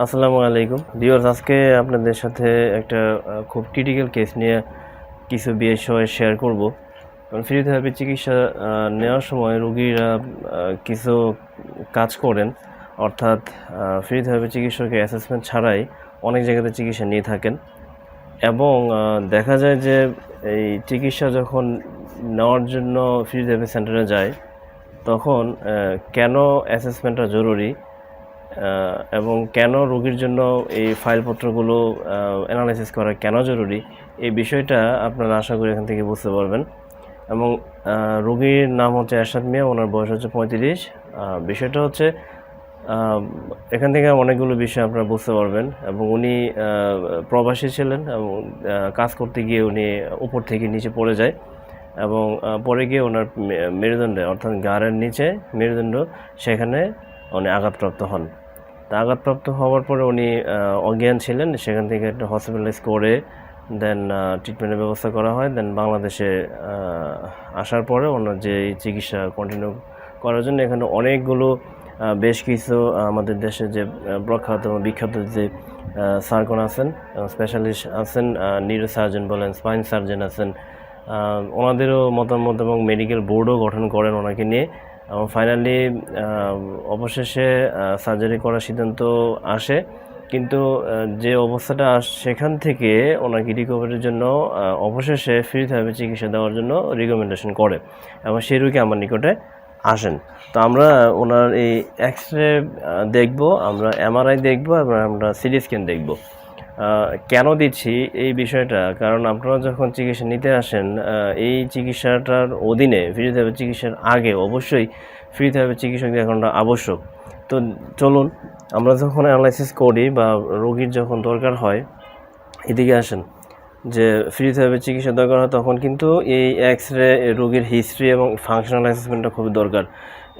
আসসালামু আলাইকুম ভিউয়ার্স, আজকে আপনাদের সাথে একটা খুব ক্রিটিক্যাল কেস নিয়ে কিছু বিষয় শেয়ার করব। কারণ ফিজিওথেরাপি চিকিৎসা নেওয়ার সময় রোগীরা কিছু কাজ করেন, অর্থাৎ ফিজিওথেরাপি চিকিৎসকের অ্যাসেসমেন্ট ছাড়াই অনেক জায়গাতে চিকিৎসা নিয়ে থাকেন এবং দেখা যায় যে এই চিকিৎসা যখন নেওয়ার জন্য ফিজিওথেরাপি সেন্টারে যায় তখন কেন অ্যাসেসমেন্টটা জরুরি এবং কেন রোগীর জন্য এই ফাইলপত্রগুলো অ্যানালাইসিস করা কেন জরুরি, এই বিষয়টা আপনারা আশা করি এখান থেকে বুঝতে পারবেন। এবং রোগীর নাম হচ্ছে এরশাদ মিয়া, ওনার বয়স হচ্ছে 35। বিষয়টা হচ্ছে এখান থেকে অনেকগুলো বিষয় আপনারা বুঝতে পারবেন। এবং উনি প্রবাসী ছিলেন এবং কাজ করতে গিয়ে উনি উপর থেকে নিচে পড়ে যায় এবং পরে গিয়ে ওনার মেরুদণ্ডে অর্থাৎ ঘাড়ের নিচে মেরুদণ্ড, সেখানে উনি আঘাতপ্রাপ্ত হন। তা আঘাতপ্রাপ্ত হওয়ার পরে উনি অজ্ঞান ছিলেন, সেখান থেকে একটা হসপিটালাইজ করে দেন ট্রিটমেন্টের ব্যবস্থা করা হয়। দেন বাংলাদেশে আসার পরে ওনার যে চিকিৎসা কন্টিনিউ করার জন্য এখানে অনেকগুলো বেশ কিছু আমাদের দেশে যে প্রখ্যাত এবং বিখ্যাত যে সার্জন আছেন, স্পেশালিস্ট আছেন, নিউরো সার্জন বলেন, স্পাইন সার্জন আছেন, ওনাদেরও মতামত এবং মেডিকেল বোর্ডও গঠন করেন ওনাকে নিয়ে। এবং ফাইনালি অবশেষে সার্জারি করার সিদ্ধান্ত আসে, কিন্তু যে অবস্থাটা সেখান থেকে ওনাকে রিকভারির জন্য অবশেষে ফিজিওথেরাপি চিকিৎসা দেওয়ার জন্য রিকমেন্ডেশন করে এবং সেই রোগী আমার নিকটে আসেন। তো আমরা ওনার এই এক্স রে দেখব, আমরা এমআরআই দেখব এবং আমরা সিটি স্ক্যান দেখব। কেন দিচ্ছি এই বিষয়টা, কারণ আপনারা যখন চিকিৎসা নিতে আসেন এই চিকিৎসাটার অধীনে ফিজিওথেরাপি চিকিৎসার আগে অবশ্যই ফিজিওথেরাপি চিকিৎসক দেখানোটা আবশ্যক। তো চলুন আমরা যখন অ্যানালাইসিস করি বা রোগীর যখন দরকার হয়, এদিকে আসেন, যে ফিজিওথেরাপি চিকিৎসা দরকার হয় তখন কিন্তু এই এক্স রে, রোগীর হিস্ট্রি এবং ফাংশনাল অ্যাসেসমেন্টটা খুবই দরকার।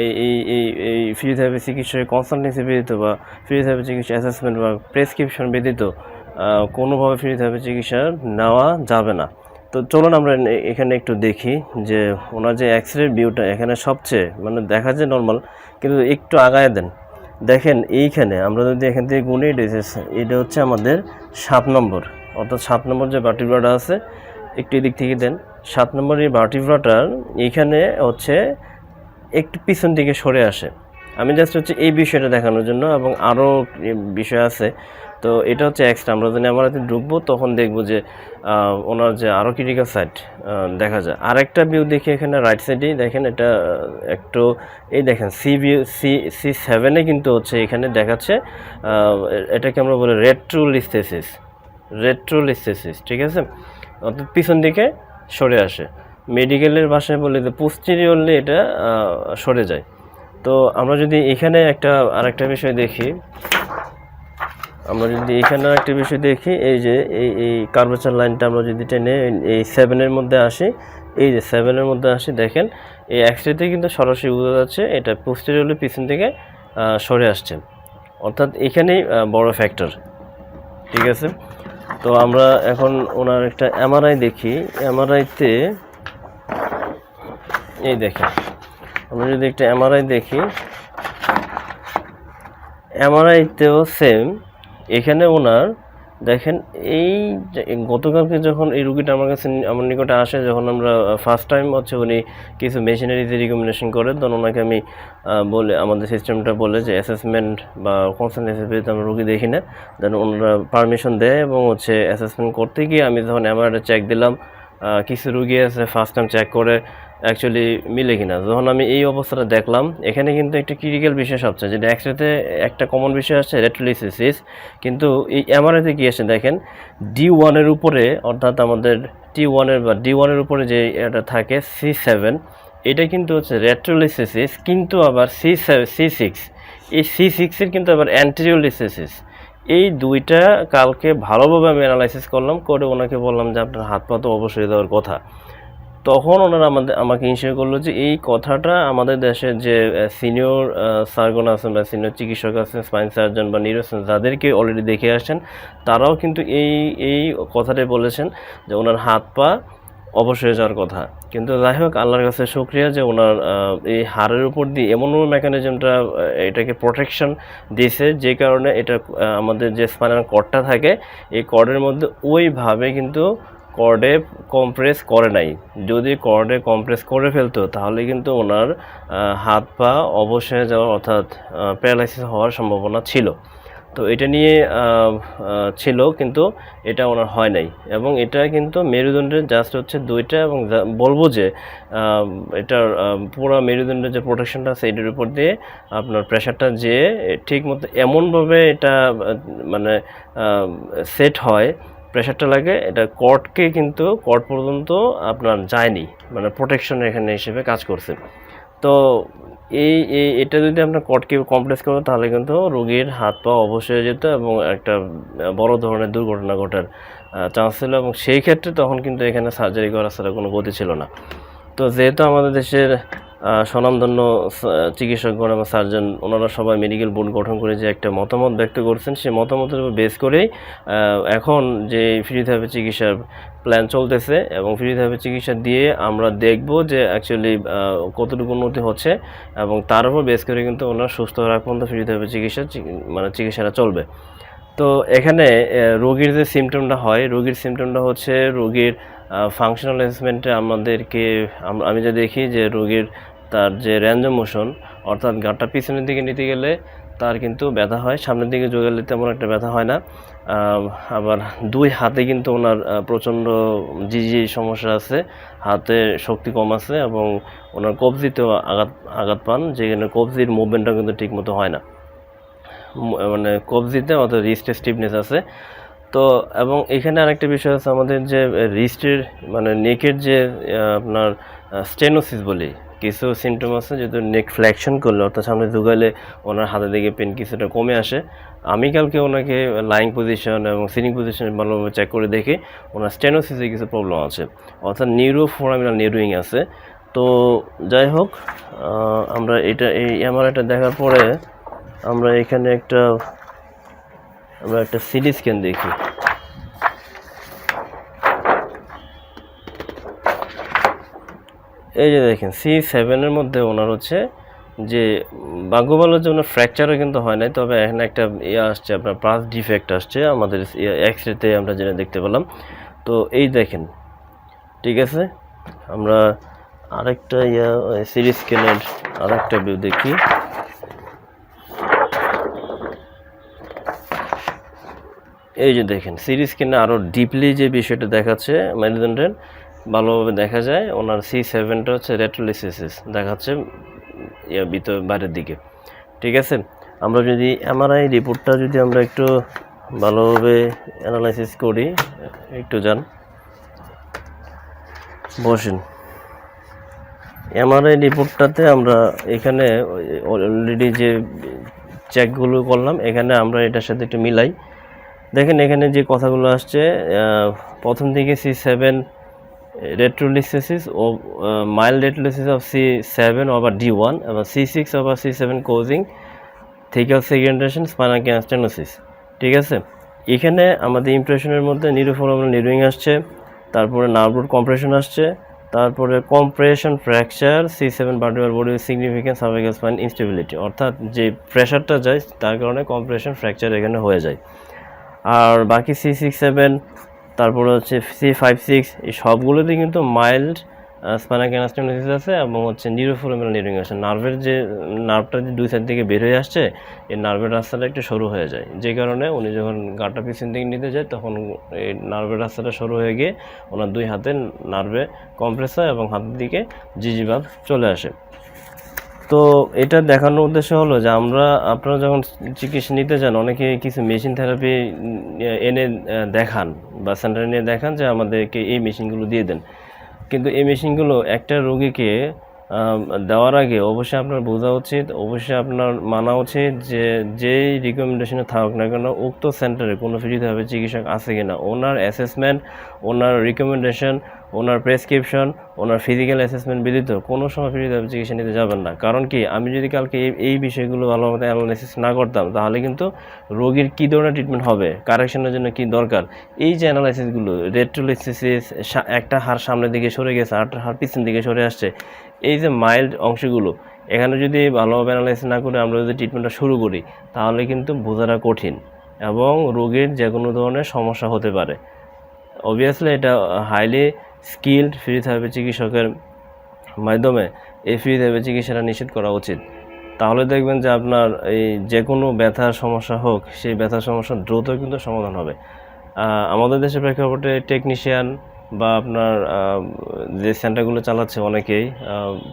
এই এই এই এই ফিজিওথেরাপি চিকিৎসার কনসালটেন্সি ব্যতীত বা ফিজিওথেরাপি চিকিৎসা অ্যাসেসমেন্ট বা প্রেসক্রিপশন ব্যতীত কোনোভাবে ফিজিওথেরাপি চিকিৎসা নেওয়া যাবে না। তো চলুন আমরা এখানে একটু দেখি যে ওনার যে এক্স রে ভিউটা এখানে সবচেয়ে মানে দেখা যায় নর্মাল, কিন্তু একটু আগায় দেন, দেখেন এইখানে আমরা যদি এখান থেকে গুণি, এটা হচ্ছে আমাদের 7 নম্বর, অর্থাৎ 7 নম্বর যে ভার্টিব্রাটা আছে, একটু এদিক থেকে দেন। 7 নম্বর এই ভার্টিব্রাটার এইখানে হচ্ছে একটু পিছন দিকে সরে আসে। আমি জাস্ট হচ্ছে এই বিষয়টা দেখানোর জন্য, এবং আরও বিষয় আছে। তো এটা হচ্ছে এক্সট্রা, আমরা যদি আমরা ঢুকবো তখন দেখবো যে ওনার যে আরও ক্রিটিক্যাল সাইড দেখা যায়। আরেকটা ভিউ দেখি এখানে রাইট সাইডেই দেখেন, এটা একটু এই দেখেন C7-এ কিন্তু হচ্ছে এখানে দেখাচ্ছে, এটাকে আমরা বলি রেট্রোলিস্থেসিস, ঠিক আছে, অর্থাৎ পিছন দিকে সরে আসে। মেডিকেলের ভাষায় বলে যে পোস্টেরিয়রলি এটা সরে যায়। তো আমরা যদি এখানে আরেকটা বিষয় দেখি, এই যে এই কার্ভেচার লাইনটা আমরা যদি টেনে এই 7-এর মধ্যে আসি, এই যে 7-এর মধ্যে আসি, দেখেন এই এক্সরেতে কিন্তু সরাসরি বোঝা যাচ্ছে এটা পোস্টেরিয়রলি পিছন থেকে সরে আসছে, অর্থাৎ এখানেই বড় ফ্যাক্টর, ঠিক আছে। তো আমরা এখন ওনার একটা এমআরআই দেখি। এমআরআইতে এই দেখেন, আমরা যদি একটা এমআরআই দেখি, এমআরআইতেও সেম। এখানে ওনার দেখেন এই গতকালকে যখন এই রুগীটা আমার নিকটে আসে, যখন আমরা ফার্স্ট টাইম হচ্ছে উনি কিছু মেশিনারিতে রিকমেন্ডেশন করে, তখন ওনাকে আমি বলে আমাদের সিস্টেমটা বলে যে অ্যাসেসমেন্ট বা কনসালটেন্সি পেতে আমরা রুগী দেখি না, দেন ওনারা পারমিশন দেয় এবং হচ্ছে অ্যাসেসমেন্ট করতে গিয়ে আমি যখন এমআরআইটা চেক দিলাম, কিছু রুগী আছে ফার্স্ট টাইম চেক করে অ্যাকচুয়ালি মিলে কিনা। যখন আমি এই অবস্থাটা দেখলাম, এখানে কিন্তু একটা ক্রিটিক্যাল বিষয় সবচেয়ে, যেটা এক্সরেতে একটা কমন বিষয় আসছে রেট্রোলিস্থেসিস, কিন্তু এই এমআরআইতে কি আসে দেখেন, D1-এর উপরে, অর্থাৎ আমাদের T1-এর বা D1-এর উপরে যে এটা থাকে C7, এটা কিন্তু হচ্ছে রেট্রোলিস্থেসিস, কিন্তু আবার C6, এই C6-এর কিন্তু আবার অ্যান্টেরিওলিস্থেসিস। এই দুইটা কালকে ভালোভাবে আমি অ্যানালাইসিস করলাম, করে ওনাকে বললাম যে আপনার হাত পা তো অবশ্যই দেওয়ার কথা। তখন ওনারা আমাকে ইনশিওর করলো যে এই কথাটা আমাদের দেশের যে সিনিয়র সার্জন আছেন বা সিনিয়র চিকিৎসক আছেন, স্পাইন সার্জন বা নিউরোসার্জন, যাদেরকে অলরেডি দেখে আসছেন, তারাও কিন্তু এই কথাটাই বলেছেন যে ওনার হাত পা অবশ্যই হয়ে যাওয়ার কথা। কিন্তু যাই হোক আল্লাহর কাছে শুকরিয়া যে ওনার এই হাড়ের উপর দিয়ে এমনভাবে মেকানিজমটা এটাকে প্রোটেকশন দিয়েছে যে কারণে এটা আমাদের যে স্পাইনাল কর্ডটা থাকে এই কর্ডের মধ্যে ওইভাবে কিন্তু কর্ডে কম্প্রেস করে নাই। যদি কর্ডে কম্প্রেস করে ফেলতো তাহলে কিন্তু ওনার হাত পা অবশ হয়ে যাওয়ার অর্থাৎ প্যারালাইসিস হওয়ার সম্ভাবনা ছিল। তো এটা নিয়ে ছিল কিন্তু এটা ওনার হয় নাই এবং এটা কিন্তু মেরুদণ্ডের জাস্ট হচ্ছে দুইটা এবং বলবো যে এটার পুরো মেরুদণ্ডের যে প্রোটেকশনটা আছে এটার উপর দিয়ে আপনার প্রেশারটা যে ঠিক মতো এমনভাবে এটা মানে সেট হয় প্রেশারটা লাগে এটা কর্ডকে কিন্তু কর্ড পর্যন্ত আপনার যায়নি মানে প্রোটেকশন এখানে হিসেবে কাজ করছে। তো এটা যদি আপনার কর্ডকে কমপ্লেক্স করো তাহলে কিন্তু রোগীর হাত পা অবশ হয়ে যেত এবং একটা বড় ধরনের দুর্ঘটনা ঘটার চান্স ছিল এবং সেই ক্ষেত্রে তখন কিন্তু এখানে সার্জারি করা ছাড়া কোনো গতি ছিল না। তো যেহেতু আমাদের দেশের স্বনামধন্য চিকিৎসকগণ এবং সার্জন ওনারা সবাই মেডিকেল বোর্ড গঠন করে যে একটা মতামত ব্যক্ত করছেন সেই মতামতের উপর বেস করেই এখন যে ফিজিওথেরাপি চিকিৎসার প্ল্যান চলতেছে এবং ফিজিওথেরাপি চিকিৎসা দিয়ে আমরা দেখব যে অ্যাকচুয়ালি কতটুকু উন্নতি হচ্ছে এবং তার উপর বেস করে কিন্তু ওনার সুস্থ রাখ পর্যন্ত ফিজিওথেরাপি চিকিৎসাটা চলবে। তো এখানে রোগীর যে সিমটমটা হয় রোগীর সিমটমটা হচ্ছে রোগীর ফাংশনাল অ্যাসেসমেন্টে আমাদেরকে আমি যে দেখি যে রোগীর তার যে রেঞ্জ অফ মোশন অর্থাৎ গাঁটটা পিছনের দিকে নিতে গেলে তার কিন্তু ব্যথা হয়, সামনের দিকে জোগালে তেমন একটা ব্যথা হয় না। আবার দুই হাতে কিন্তু ওনার প্রচণ্ড জিজি সমস্যা আছে, হাতে শক্তি কম আছে এবং ওনার কবজিতেও আঘাত পান যেখানে কবজির মুভমেন্টটা কিন্তু ঠিকমতো হয় না, মানে কবজিতে অর্থাৎ রিস্টে স্টিফনেস আছে। তো এবং এখানে আরেকটা বিষয় আছে আমাদের যে রিস্টের মানে নেকের যে আপনার স্টেনোসিস বলি কিছু সিমটম আছে যেহেতু নেক ফ্লেকশন করলে অর্থাৎ সামনে ঝুঁকালে ওনার হাতের দিকে পেন কিছুটা কমে আসে। আমি কালকে ওনাকে লাইং পজিশন এবং সিটিং পজিশন ভালোভাবে চেক করে দেখি ওনার স্টেনোসিসে কিছু প্রবলেম আছে অর্থাৎ নিউরোফোরামিনাল নিউরোইং আছে। তো যাই হোক আমরা এই এমআরআইটা দেখার পরে আমরা এখানে একটা সিটি স্ক্যান দেখি। এই যে দেখেন C7-এর মধ্যে ওনার হচ্ছে যে ভাগ্য ভালো যে ওনার ফ্র্যাকচারও কিন্তু হয় নাই, তবে এখানে একটা আসছে আপনার পাস ডিফেক্ট আসছে আমাদের এক্সরেতে আমরা যেটা দেখতে পেলাম। তো এই দেখেন ঠিক আছে, আমরা আরেকটা সিটি স্ক্যানের আরেকটা ভিউ দেখি। এই যে দেখেন সিটি স্ক্যানে আরও ডিপলি যে বিষয়টা দেখাচ্ছে মেরুদণ্ডের ভালোভাবে দেখা যায় ওনার C7টা হচ্ছে রেট্রোলিসিস দেখাচ্ছে ভিতর বাইরের দিকে। ঠিক আছে, আমরা যদি এমআরআই রিপোর্টটা যদি আমরা একটু ভালোভাবে অ্যানালাইসিস করি, একটু যান বসেন। এমআরআই রিপোর্টটাতে আমরা এখানে অলরেডি যে চেকগুলো করলাম এখানে আমরা এটার সাথে একটু মিলাই। দেখেন এখানে যে কথাগুলো আসছে প্রথম দিকে C7 রেট্রোলিসিস ও mild retrolisthesis of C7 over D1 এবং C6 over C7 causing thecal segmentation spinal canal stenosis. ঠিক আছে, এখানে আমাদের ইমপ্রেশনের মধ্যে নিউরোফোরামিনাল নিউরোইং আসছে, তারপরে নার্ভ রুট কম্প্রেশন আসছে, তারপরে compression fracture C7 vertebral body significant cervical spine instability অর্থাৎ যে প্রেশারটা যায় তার কারণে কম্প্রেশন ফ্র্যাকচার এখানে হয়ে যায়। আর বাকি C6-7 তারপরে হচ্ছে C5-6 এই সবগুলোতে কিন্তু মাইল্ড স্পাইনাল ক্যানাল স্টেনোসিস আছে এবং হচ্ছে নিউরোফোরামিনাল নিউরোইং আছে। নার্ভটা যে দুই সাইড থেকে বের হয়ে আসছে এই নার্ভের রাস্তাটা একটু সরু হয়ে যায়, যে কারণে উনি যখন গাঁটটা পিছন দিকে নিতে যায় তখন এই নার্ভের রাস্তাটা সরু হয়ে গিয়ে ওনার দুই হাতে নার্ভে কম্প্রেস হয় এবং হাতের দিকে জিজি ভাব চলে আসে। তো এটা দেখানোর উদ্দেশ্য হলো যে আপনারা যখন চিকিৎসা নিতে যান অনেকে কিছু মেশিন থেরাপি এনে দেখান বা সেন্টারে নিয়ে দেখান যে আমাদেরকে এই মেশিনগুলো দিয়ে দেন, কিন্তু এই মেশিনগুলো একটা রোগীকে দেওয়ার আগে অবশ্যই আপনার বোঝা উচিত, অবশ্যই আপনার মানা উচিত যে যেই রিকমেন্ডেশনে থাকুক না কেন উক্ত সেন্টারে কোনো ফিজিওথেরাপি চিকিৎসক আছে কিনা, ওনার অ্যাসেসমেন্ট, ওনার রিকমেন্ডেশন, ওনার প্রেসক্রিপশন, ওনার ফিজিক্যাল অ্যাসেসমেন্ট ব্যতীত কোনো সময় ফিজিওথেরাপি চিকিৎসা নিতে যাবেন না। কারণ কি, আমি যদি কালকে এই বিষয়গুলো ভালোমতো অ্যানালাইসিস না করতাম, তাহলে কিন্তু রোগীর কী ধরনের ট্রিটমেন্ট হবে, কারেকশনের জন্য কী দরকার, এই যে অ্যানালাইসিসগুলো, রেট্রোলিসিস, একটা হাড় সামনের দিকে সরে গেছে, আরেকটা হাড় পিছন দিকে সরে আসছে, এই যে মাইল্ড অংশগুলো, এখানে যদি ভালোভাবে অ্যানালাইসিস না করে আমরা যদি ট্রিটমেন্টটা শুরু করি, তাহলে কিন্তু বোঝাটা কঠিন এবং রোগীর যে কোনো ধরনের সমস্যা হতে পারে। অবভিয়াসলি এটা হাইলি স্কিলড ফিজিওথেরাপি চিকিৎসকের মাধ্যমে এই ফিজিওথেরাপি চিকিৎসাটা নিশ্চিত করা উচিত। তাহলে দেখবেন যে আপনার এই যে কোনো ব্যথার সমস্যা হোক, সেই ব্যথার সমস্যা দ্রুত কিন্তু সমাধান হবে। আমাদের দেশের প্রেক্ষাপটে টেকনিশিয়ান বা আপনার যে সেন্টারগুলো চালাচ্ছে অনেকেই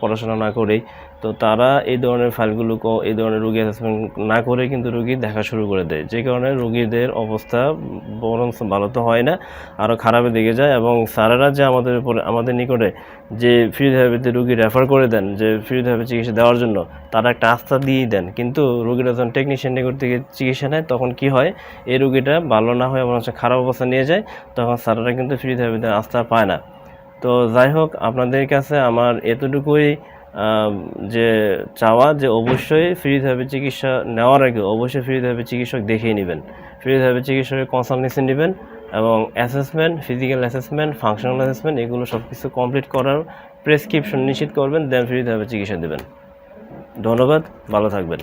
পড়াশোনা না করেই, তো তারা এই ধরনের ফাইলগুলো এই ধরনের রোগী অ্যাসেসমেন্ট না করে কিন্তু রোগী দেখা শুরু করে দেয়, যে কারণে রোগীদের অবস্থা বরং ভালো তো হয় না, আরও খারাপের দিকে যায়। এবং স্যারেরা যে আমাদের নিকটে যে ফিজিওথেরাপিতে রোগী রেফার করে দেন, যে ফিজিওথেরাপি চিকিৎসা দেওয়ার জন্য, তারা একটা আস্থা দিয়েই দেন, কিন্তু রোগীরা যখন টেকনিশিয়ান নিকট থেকে চিকিৎসা নেয়, তখন কি হয়, এই রোগীটা ভালো না হয়ে এমন খারাপ অবস্থা নিয়ে যায়, তখন স্যারেরা কিন্তু ফিজিওথেরাপিতে আস্থা পায় না। তো যাই হোক, আপনাদের কাছে আমার এতটুকুই যে চাওয়া, যে অবশ্যই ফিজিওথেরাপি চিকিৎসা নেওয়ার আগে অবশ্যই ফিজিওথেরাপি চিকিৎসক দেখেই নেবেন, ফিজিওথেরাপি চিকিৎসকের কনসালটেন্সি নেবেন এবং assessment, physical assessment, functional assessment, এগুলো সব কিছু কমপ্লিট করার প্রেসক্রিপশন নিশ্চিত করবেন, দেন ফিজিওথেরাপি চিকিৎসা দেবেন। ধন্যবাদ, ভালো থাকবেন।